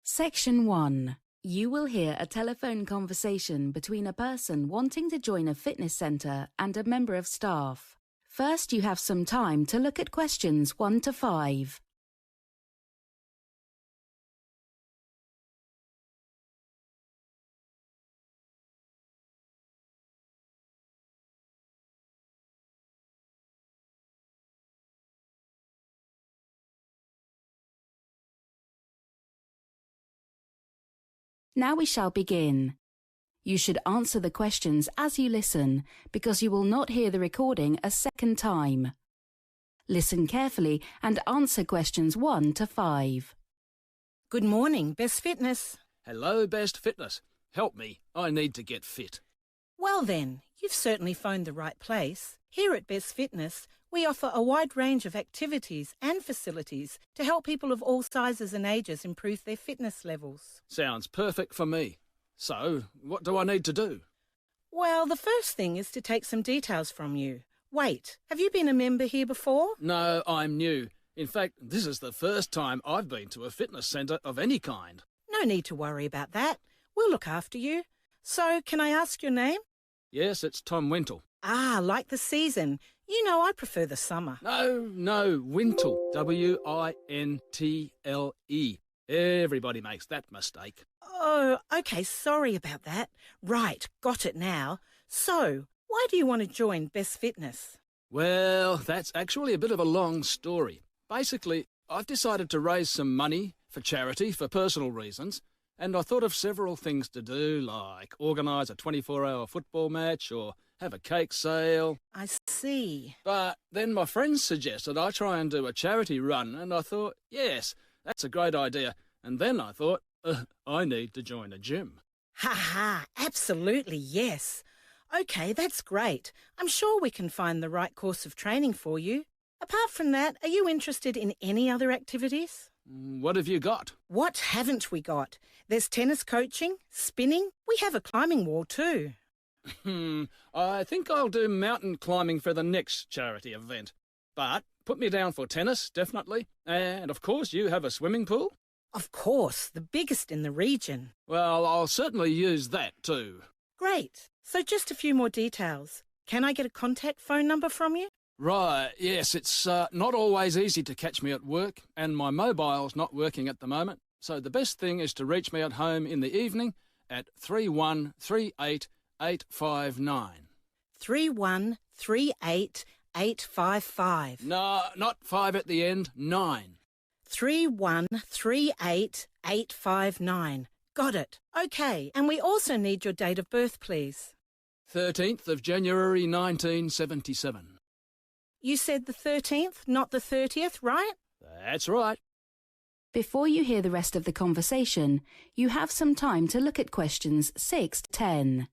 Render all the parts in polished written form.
Section 1. You will hear a telephone conversation between a person wanting to join a fitness centre and a member of staff. First, you have some time to look at questions 1 to 5. Now we shall begin. You should answer the questions as you listen, because you will not hear the recording a second time. Listen carefully and answer questions 1 to 5. Good morning, Best Fitness. Hello, Best Fitness. Help me. I need to get fit. Well then, you've certainly phoned the right place. Here at Best Fitness, we offer a wide range of activities and facilities to help people of all sizes and ages improve their fitness levels. Sounds perfect for me. So, what do I need to do? Well, the first thing is to take some details from you. Wait, have you been a member here before? No, I'm new. In fact, this is the first time I've been to a fitness centre of any kind. No need to worry about that. We'll look after you. So, can I ask your name? Yes, it's Tom Wintle. Ah, like the season. You know I prefer the summer. No, Wintle. W-I-N-T-L-E. Everybody makes that mistake. Oh, okay, sorry about that. Right, got it now. So, why do you want to join Best Fitness? Well, that's actually a bit of a long story. Basically, I've decided to raise some money for charity for personal reasons, and I thought of several things to do, like organise a 24-hour football match or have a cake sale. I see. But then my friends suggested I try and do a charity run, and I thought, yes, that's a great idea. And then I thought, I need to join a gym. Ha, absolutely yes. Okay, that's great. I'm sure we can find the right course of training for you. Apart from that, are you interested in any other activities? What have you got? What haven't we got? There's tennis coaching, spinning. We have a climbing wall too. I think I'll do mountain climbing for the next charity event. But put me down for tennis, definitely. And, of course, you have a swimming pool? Of course, the biggest in the region. Well, I'll certainly use that too. Great. So just a few more details. Can I get a contact phone number from you? Right, yes, it's not always easy to catch me at work, and my mobile's not working at the moment. So the best thing is to reach me at home in the evening at 3138859. 3138855. No, not 5 at the end, 9. 3138859. Got it. Okay, and we also need your date of birth, please. 13th of January 1977. You said the 13th, not the 30th, right? That's right. Before you hear the rest of the conversation, you have some time to look at questions 6 to 10.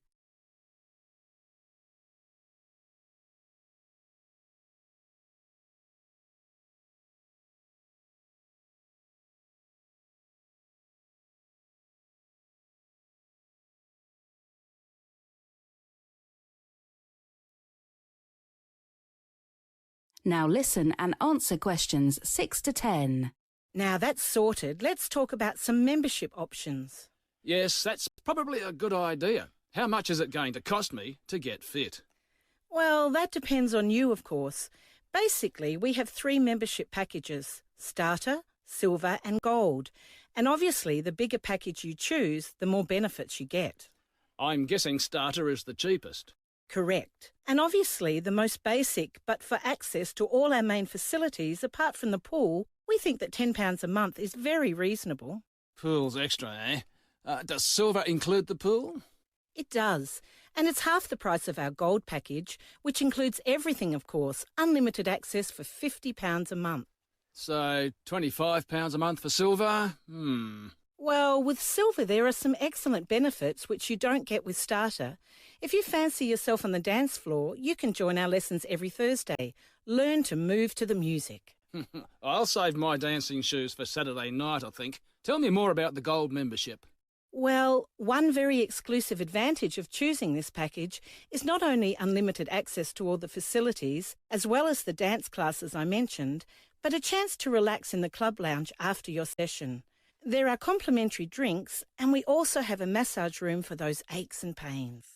Now listen and answer questions 6 to 10. Now that's sorted, let's talk about some membership options. Yes, that's probably a good idea. How much is it going to cost me to get fit? Well, that depends on you, of course. Basically, we have 3 membership packages: Starter, Silver and Gold. And obviously, the bigger package you choose, the more benefits you get. I'm guessing Starter is the cheapest. Correct. And obviously the most basic, but for access to all our main facilities apart from the pool, we think that £10 a month is very reasonable. Pool's extra, eh? Does Silver include the pool? It does. And it's half the price of our Gold package, which includes everything, of course, unlimited access for £50 a month. So, £25 a month for Silver? Well, with Silver there are some excellent benefits which you don't get with Starter. If you fancy yourself on the dance floor, you can join our lessons every Thursday. Learn to move to the music. I'll save my dancing shoes for Saturday night, I think. Tell me more about the Gold membership. Well, one very exclusive advantage of choosing this package is not only unlimited access to all the facilities, as well as the dance classes I mentioned, but a chance to relax in the club lounge after your session. There are complimentary drinks, and we also have a massage room for those aches and pains.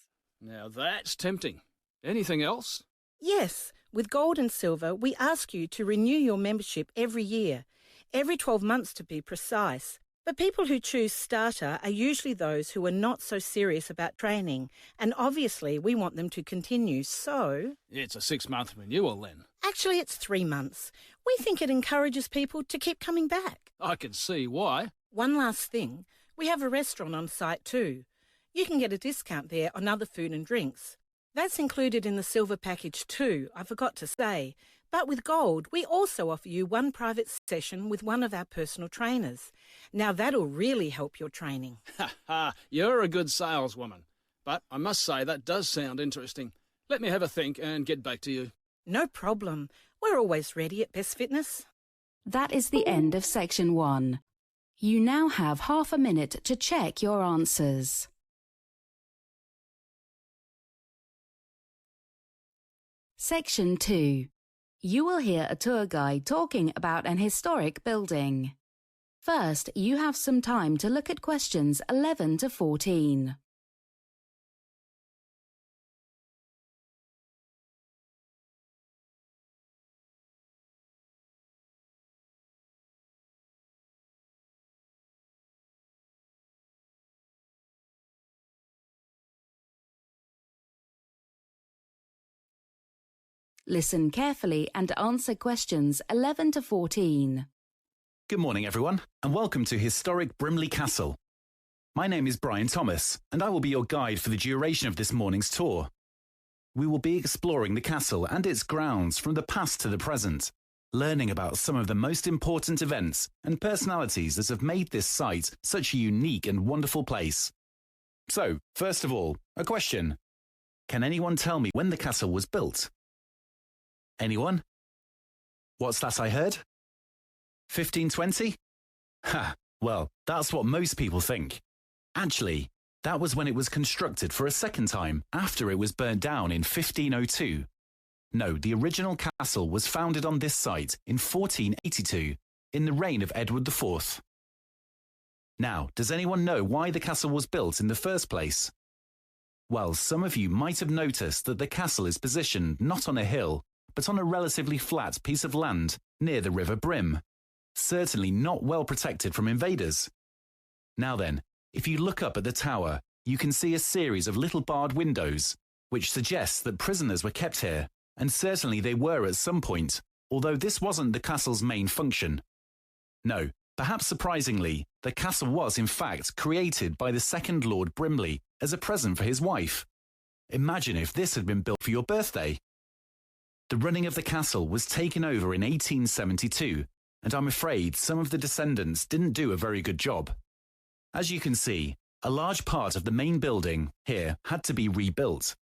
Now that's tempting. Anything else? Yes, with Gold and Silver, we ask you to renew your membership every year, every 12 months to be precise. But people who choose Starter are usually those who are not so serious about training, and obviously we want them to continue, so... It's a 6-month renewal then. Actually, it's 3 months. We think it encourages people to keep coming back. I can see why. One last thing, we have a restaurant on site too. You can get a discount there on other food and drinks. That's included in the Silver package too, I forgot to say. But with Gold, we also offer you one private session with one of our personal trainers. Now that'll really help your training. Ha ha, you're a good saleswoman. But I must say that does sound interesting. Let me have a think and get back to you. No problem. We're always ready at Best Fitness. That is the end of section 1. You now have half a minute to check your answers. Section 2. You will hear a tour guide talking about an historic building. First, you have some time to look at questions 11 to 14. Listen carefully and answer questions 11 to 14. Good morning, everyone, and welcome to historic Brimley Castle. My name is Brian Thomas, and I will be your guide for the duration of this morning's tour. We will be exploring the castle and its grounds from the past to the present, learning about some of the most important events and personalities that have made this site such a unique and wonderful place. So, first of all, a question. Can anyone tell me when the castle was built? Anyone? What's that I heard? 1520? Ha, well, that's what most people think. Actually, that was when it was constructed for a second time after it was burnt down in 1502. No, the original castle was founded on this site in 1482, in the reign of Edward IV. Now, does anyone know why the castle was built in the first place? Well, some of you might have noticed that the castle is positioned not on a hill, but on a relatively flat piece of land near the River Brim. Certainly not well protected from invaders. Now then, if you look up at the tower, you can see a series of little barred windows, which suggests that prisoners were kept here, and certainly they were at some point, although this wasn't the castle's main function. No, perhaps surprisingly, the castle was in fact created by the second Lord Brimley as a present for his wife. Imagine if this had been built for your birthday. The running of the castle was taken over in 1872, and I'm afraid some of the descendants didn't do a very good job. As you can see, a large part of the main building here had to be rebuilt.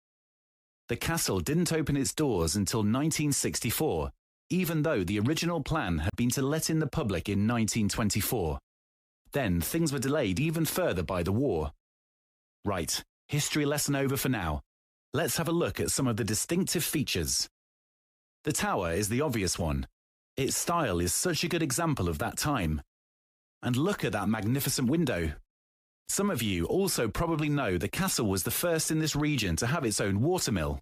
The castle didn't open its doors until 1964, even though the original plan had been to let in the public in 1924. Then things were delayed even further by the war. Right, history lesson over for now. Let's have a look at some of the distinctive features. The tower is the obvious one. Its style is such a good example of that time. And look at that magnificent window. Some of you also probably know the castle was the first in this region to have its own watermill.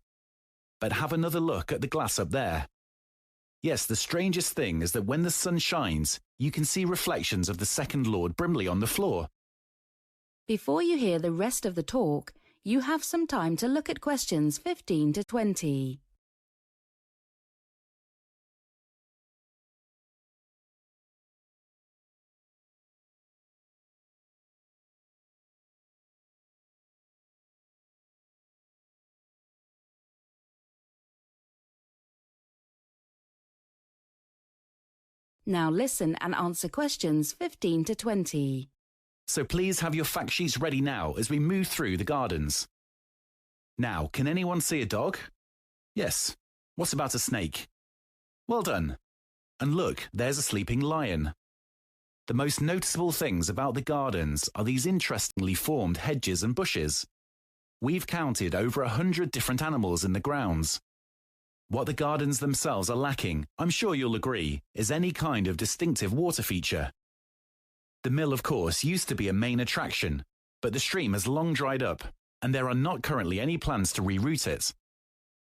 But have another look at the glass up there. Yes, the strangest thing is that when the sun shines, you can see reflections of the second Lord Brimley on the floor. Before you hear the rest of the talk, you have some time to look at questions 15 to 20. Now listen and answer questions 15 to 20. So please have your fact sheets ready now as we move through the gardens. Now, can anyone see a dog? Yes. What about a snake? Well done. And look, there's a sleeping lion. The most noticeable things about the gardens are these interestingly formed hedges and bushes. We've counted over 100 different animals in the grounds. What the gardens themselves are lacking, I'm sure you'll agree, is any kind of distinctive water feature. The mill, of course, used to be a main attraction, but the stream has long dried up, and there are not currently any plans to reroute it.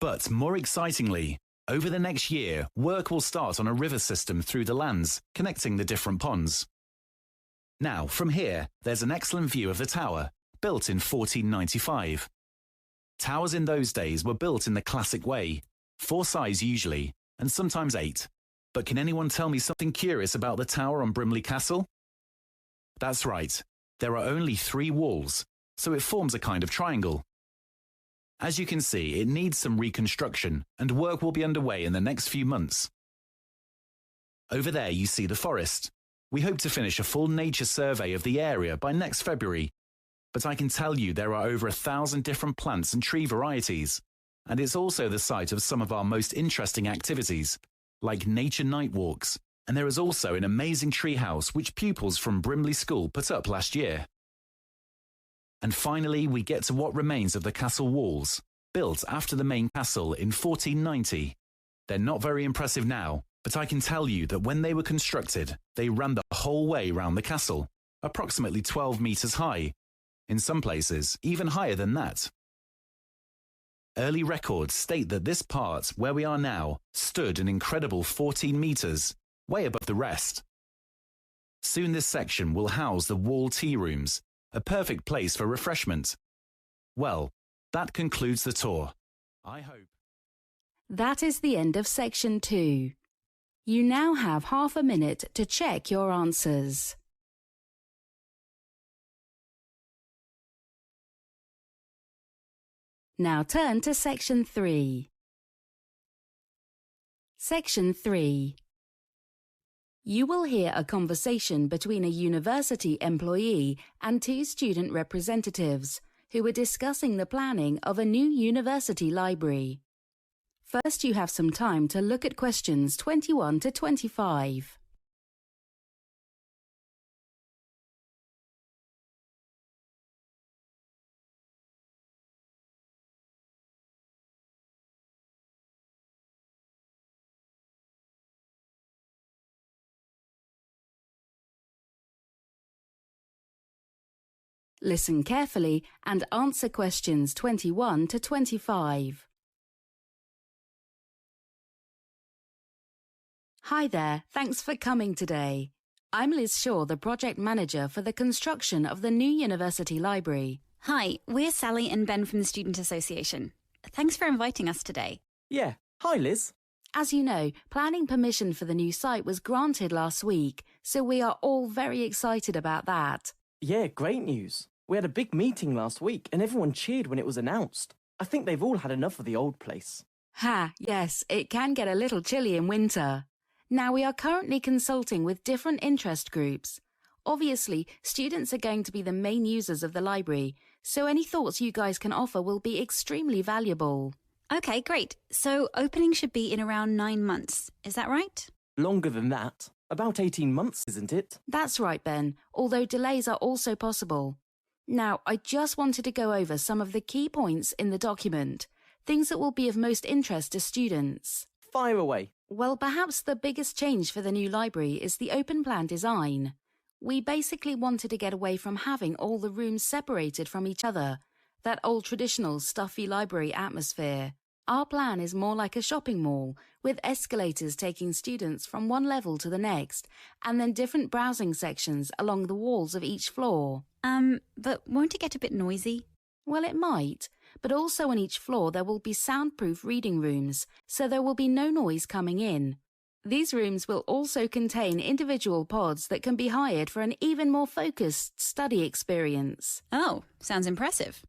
But more excitingly, over the next year, work will start on a river system through the lands, connecting the different ponds. Now, from here, there's an excellent view of the tower, built in 1495. Towers in those days were built in the classic way, 4 sides usually, and sometimes 8. But can anyone tell me something curious about the tower on Brimley Castle? That's right, there are only 3 walls, so it forms a kind of triangle. As you can see, it needs some reconstruction, and work will be underway in the next few months. Over there you see the forest. We hope to finish a full nature survey of the area by next February, but I can tell you there are over 1,000 different plants and tree varieties, and it's also the site of some of our most interesting activities, like nature night walks, and there is also an amazing tree house which pupils from Brimley School put up last year. And finally, we get to what remains of the castle walls, built after the main castle in 1490. They're not very impressive now, but I can tell you that when they were constructed, they ran the whole way round the castle, approximately 12 metres high, in some places even higher than that. Early records state that this part, where we are now, stood an incredible 14 metres, way above the rest. Soon this section will house the wall tea rooms, a perfect place for refreshment. Well, that concludes the tour. I hope. That is the end of section 2. You now have half a minute to check your answers. Now turn to section 3. Section 3. You will hear a conversation between a university employee and 2 student representatives who are discussing the planning of a new university library. First, you have some time to look at questions 21 to 25. Listen carefully and answer questions 21 to 25. Hi there, thanks for coming today. I'm Liz Shaw, the project manager for the construction of the new university library. Hi, we're Sally and Ben from the Student Association. Thanks for inviting us today. Yeah, hi Liz. As you know, planning permission for the new site was granted last week, so we are all very excited about that. Yeah, great news. We had a big meeting last week and everyone cheered when it was announced. I think they've all had enough of the old place. Yes, it can get a little chilly in winter. Now, we are currently consulting with different interest groups. Obviously, students are going to be the main users of the library, so any thoughts you guys can offer will be extremely valuable. Okay, great. So opening should be in around 9 months. Is that right? Longer than that. About 18 months, isn't it? That's right, Ben, although delays are also possible. Now, I just wanted to go over some of the key points in the document, things that will be of most interest to students. Fire away. Well, perhaps the biggest change for the new library is the open plan design. We basically wanted to get away from having all the rooms separated from each other, that old traditional stuffy library atmosphere. Our plan is more like a shopping mall, with escalators taking students from one level to the next, and then different browsing sections along the walls of each floor. But won't it get a bit noisy? Well, it might, but also on each floor there will be soundproof reading rooms, so there will be no noise coming in. These rooms will also contain individual pods that can be hired for an even more focused study experience. Oh, sounds impressive.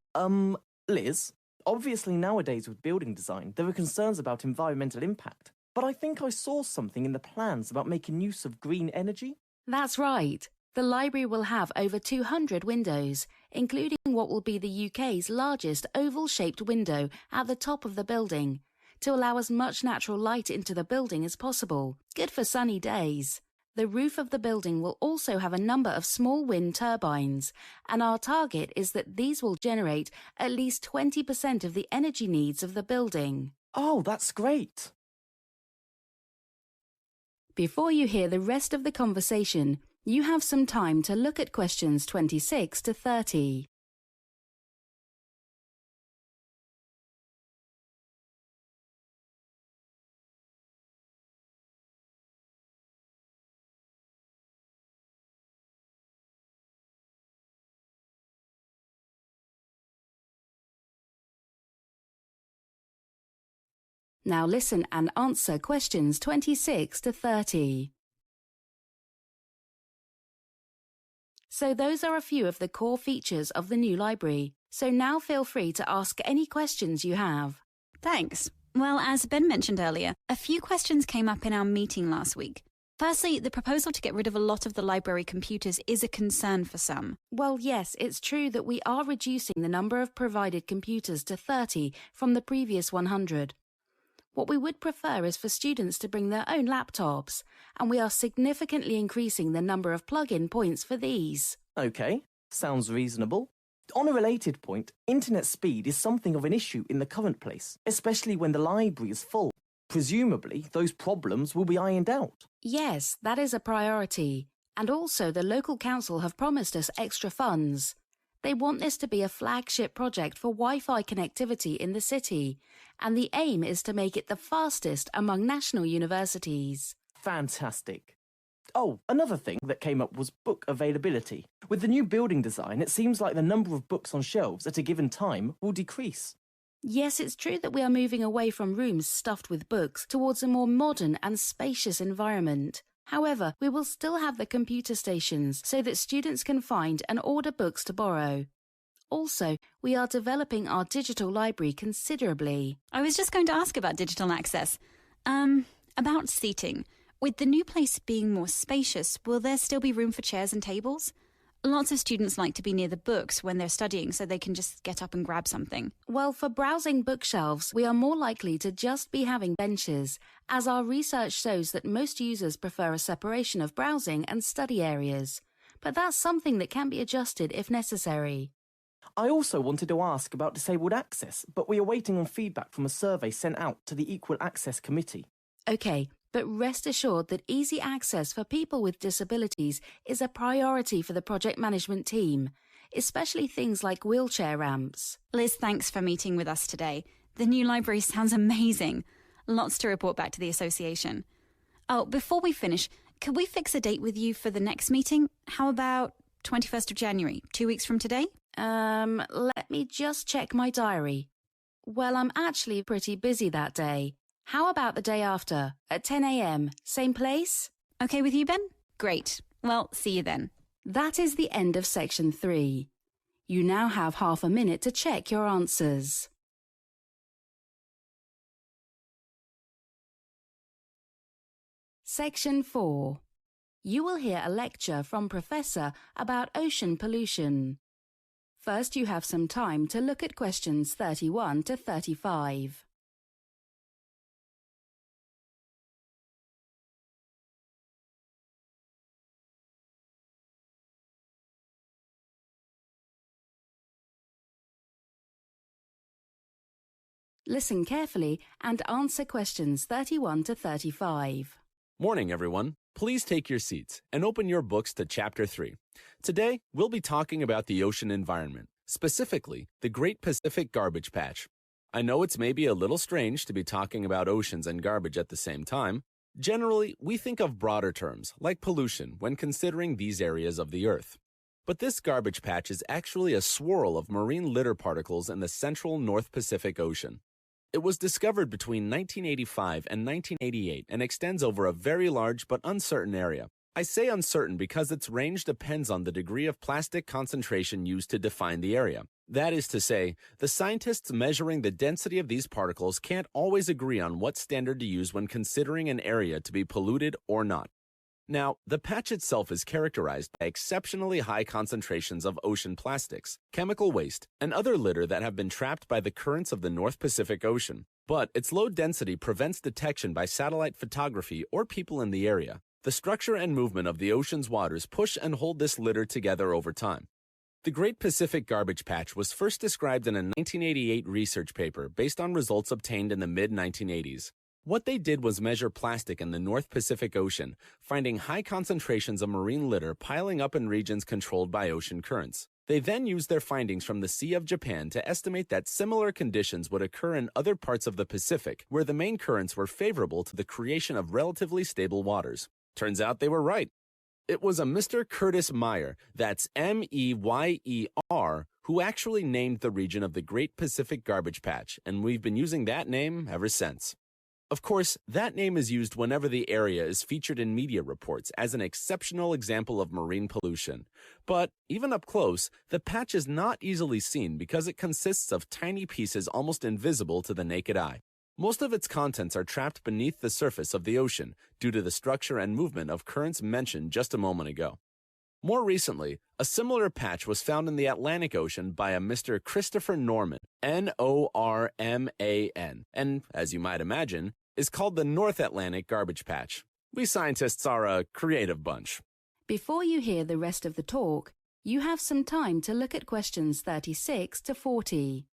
Liz, obviously nowadays with building design there are concerns about environmental impact, but I think I saw something in the plans about making use of green energy. That's right. The library will have over 200 windows, including what will be the UK's largest oval-shaped window at the top of the building, to allow as much natural light into the building as possible. Good for sunny days. The roof of the building will also have a number of small wind turbines, and our target is that these will generate at least 20% of the energy needs of the building. Oh, that's great. Before you hear the rest of the conversation, You have some time to look at questions 26 to 30. Now listen and answer questions 26 to 30. So those are a few of the core features of the new library. So now feel free to ask any questions you have. Thanks. Well, as Ben mentioned earlier, a few questions came up in our meeting last week. Firstly, the proposal to get rid of a lot of the library computers is a concern for some. Well, yes, it's true that we are reducing the number of provided computers to 30 from the previous 100. What we would prefer is for students to bring their own laptops, and we are significantly increasing the number of plug-in points for these. OK, sounds reasonable. On a related point, internet speed is something of an issue in the current place, especially when the library is full. Presumably, those problems will be ironed out. Yes, that is a priority. And also the local council have promised us extra funds. They want this to be a flagship project for Wi-Fi connectivity in the city, and the aim is to make it the fastest among national universities. Fantastic. Oh, another thing that came up was book availability. With the new building design, it seems like the number of books on shelves at a given time will decrease. Yes, it's true that we are moving away from rooms stuffed with books towards a more modern and spacious environment. However, we will still have the computer stations so that students can find and order books to borrow. Also, we are developing our digital library considerably. I was just going to ask about digital access. About seating. With the new place being more spacious, will there still be room for chairs and tables? Lots of students like to be near the books when they're studying so they can just get up and grab something. Well, for browsing bookshelves, we are more likely to just be having benches, as our research shows that most users prefer a separation of browsing and study areas. But that's something that can be adjusted if necessary. I also wanted to ask about disabled access, but we are waiting on feedback from a survey sent out to the Equal Access Committee. OK, but rest assured that easy access for people with disabilities is a priority for the project management team, especially things like wheelchair ramps. Liz, thanks for meeting with us today. The new library sounds amazing. Lots to report back to the association. Oh, before we finish, could we fix a date with you for the next meeting? How about 21st of January, 2 weeks from today? Let me just check my diary. Well, I'm actually pretty busy that day. How about the day after, at 10 a.m, same place? Okay with you, Ben? Great. Well, see you then. That is the end of section 3. You now have half a minute to check your answers. Section 4. You will hear a lecture from Professor about ocean pollution. First, you have some time to look at questions 31 to 35. Listen carefully and answer questions 31 to 35. Morning, everyone. Please take your seats and open your books to Chapter 3. Today, we'll be talking about the ocean environment, specifically the Great Pacific Garbage Patch. I know it's maybe a little strange to be talking about oceans and garbage at the same time. Generally, we think of broader terms, like pollution, when considering these areas of the Earth. But this garbage patch is actually a swirl of marine litter particles in the central North Pacific Ocean. It was discovered between 1985 and 1988 and extends over a very large but uncertain area. I say uncertain because its range depends on the degree of plastic concentration used to define the area. That is to say, the scientists measuring the density of these particles can't always agree on what standard to use when considering an area to be polluted or not. Now, the patch itself is characterized by exceptionally high concentrations of ocean plastics, chemical waste, and other litter that have been trapped by the currents of the North Pacific Ocean. But its low density prevents detection by satellite photography or people in the area. The structure and movement of the ocean's waters push and hold this litter together over time. The Great Pacific Garbage Patch was first described in a 1988 research paper based on results obtained in the mid-1980s. What they did was measure plastic in the North Pacific Ocean, finding high concentrations of marine litter piling up in regions controlled by ocean currents. They then used their findings from the Sea of Japan to estimate that similar conditions would occur in other parts of the Pacific, where the main currents were favorable to the creation of relatively stable waters. Turns out they were right. It was a Mr. Curtis Meyer, that's M-E-Y-E-R, who actually named the region of the Great Pacific Garbage Patch, and we've been using that name ever since. Of course, that name is used whenever the area is featured in media reports as an exceptional example of marine pollution. But even up close, the patch is not easily seen because it consists of tiny pieces almost invisible to the naked eye. Most of its contents are trapped beneath the surface of the ocean due to the structure and movement of currents mentioned just a moment ago. More recently, a similar patch was found in the Atlantic Ocean by a Mr. Christopher Norman, N-O-R-M-A-N, and, as you might imagine, is called the North Atlantic Garbage Patch. We scientists are a creative bunch. Before you hear the rest of the talk, you have some time to look at questions 36 to 40.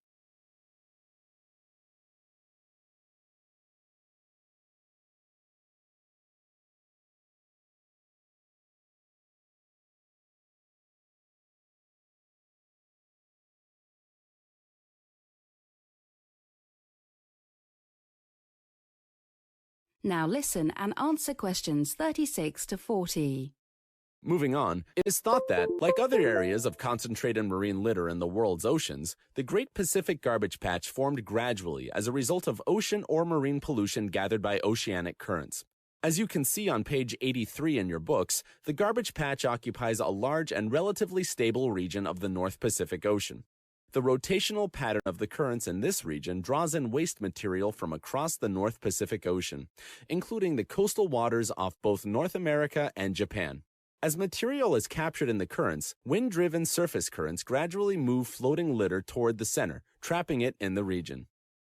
Now listen and answer questions 36 to 40. Moving on, it is thought that, like other areas of concentrated marine litter in the world's oceans, the Great Pacific Garbage Patch formed gradually as a result of ocean or marine pollution gathered by oceanic currents. As you can see on page 83 in your books, the garbage patch occupies a large and relatively stable region of the North Pacific Ocean. The rotational pattern of the currents in this region draws in waste material from across the North Pacific Ocean, including the coastal waters off both North America and Japan. As material is captured in the currents, wind-driven surface currents gradually move floating litter toward the center, trapping it in the region.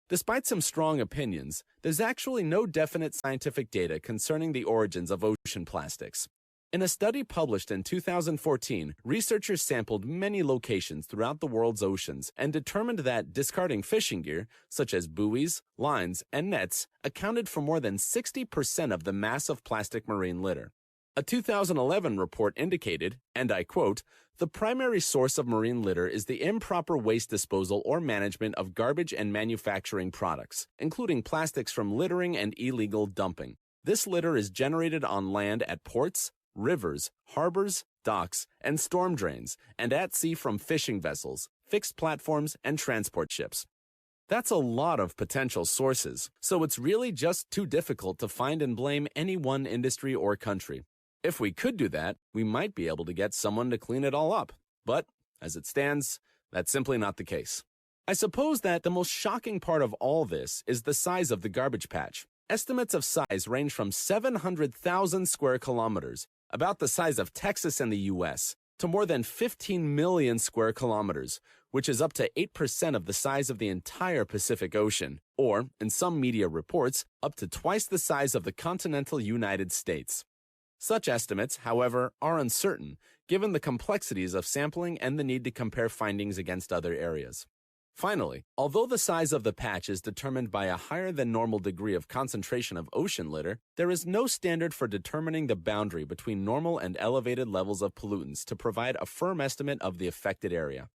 Despite some strong opinions, there's actually no definite scientific data concerning the origins of ocean plastics. In a study published in 2014, researchers sampled many locations throughout the world's oceans and determined that discarding fishing gear, such as buoys, lines, and nets, accounted for more than 60% of the mass of plastic marine litter. A 2011 report indicated, and I quote, "The primary source of marine litter is the improper waste disposal or management of garbage and manufacturing products, including plastics from littering and illegal dumping. This litter is generated on land at ports, rivers, harbors, docks, and storm drains, and at sea from fishing vessels, fixed platforms, and transport ships." That's a lot of potential sources, so it's really just too difficult to find and blame any one industry or country. If we could do that, we might be able to get someone to clean it all up. But, as it stands, that's simply not the case. I suppose that the most shocking part of all this is the size of the garbage patch. Estimates of size range from 700,000 square kilometers, about the size of Texas and the U.S., to more than 15 million square kilometers, which is up to 8% of the size of the entire Pacific Ocean, or, in some media reports, up to twice the size of the continental United States. Such estimates, however, are uncertain, given the complexities of sampling and the need to compare findings against other areas. Finally, although the size of the patch is determined by a higher than normal degree of concentration of ocean litter, there is no standard for determining the boundary between normal and elevated levels of pollutants to provide a firm estimate of the affected area.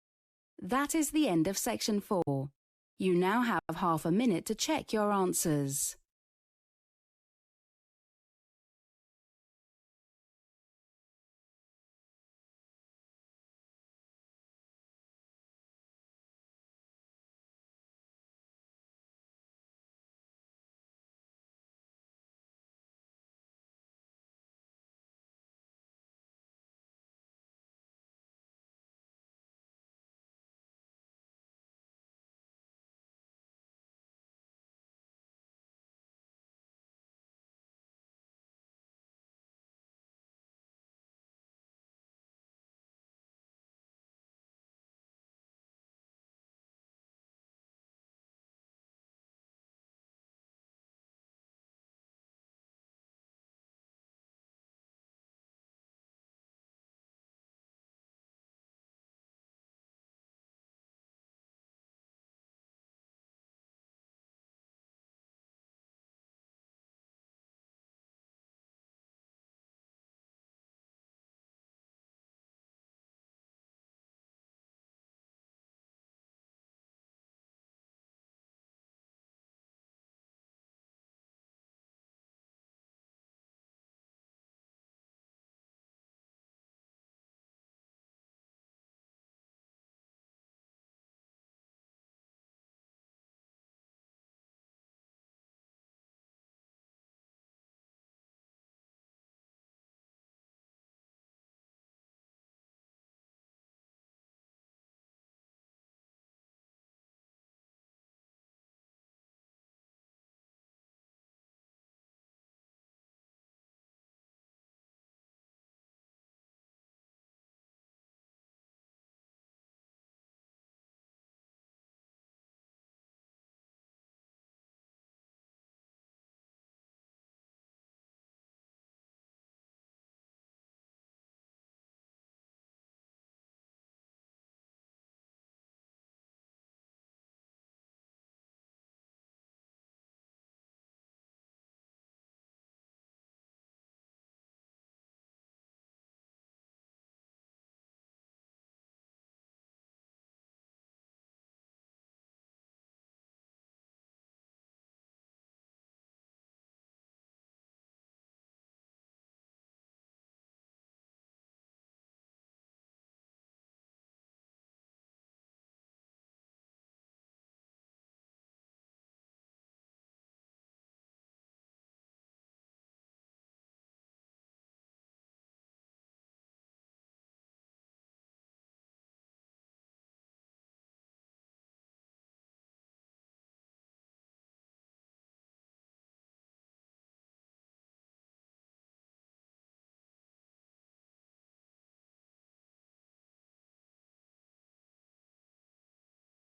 That is the end of section 4. You now have half a minute to check your answers.